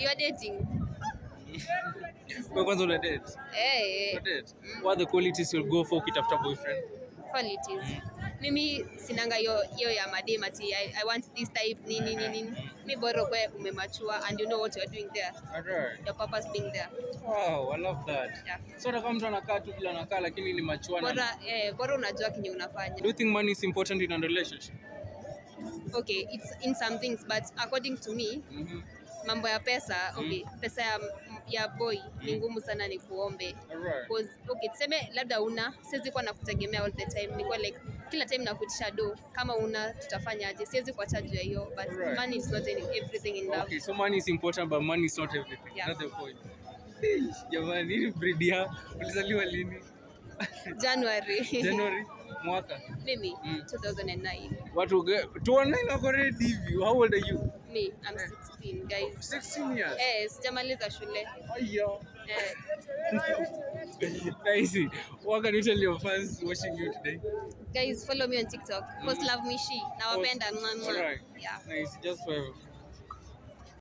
You're dating. Kwa kwanza una date. Eh. Date. What are the qualities you'll go for ukitafuta boyfriend? Qualities. Mimi sinanga yo ya madem ati I want this type nini. Mi bora kwe umemachua and you know what you're doing there. Alright. Your purpose being there. Wow, I love that. Yeah. So kama mtu anakaa tu bila anakaa lakini ni machuana. Bora unajua kenye unafanya. Do you think money is important in a relationship? Okay, it's in some things but according to me, mambo ya pesa, okay, pesa ya boy ni ngumu sana ni kuombe. Alright. Because okay, tuseme labda siwezi kuwa nakutegemea all the time. Niko like kila time nakutisha do, kama tutafanya aje? Siwezi kuacha juu ya hiyo, but money is not everything in love. Okay, so money is important but money is not everything. Yeah. That's the point. Jamani, hii breed ya ulizaliwa lini? January mwaka. Mimi 2009. Watu 2009 wako ready hivi. How old are you? Me, I'm 16, guys. 16 years. Sijamaliza shule. Aiyo. Nice. What can you tell your fans watching you today? Guys, follow me on TikTok. Post Love Me She. Nawapenda. Alright. Yeah. Nice. Just for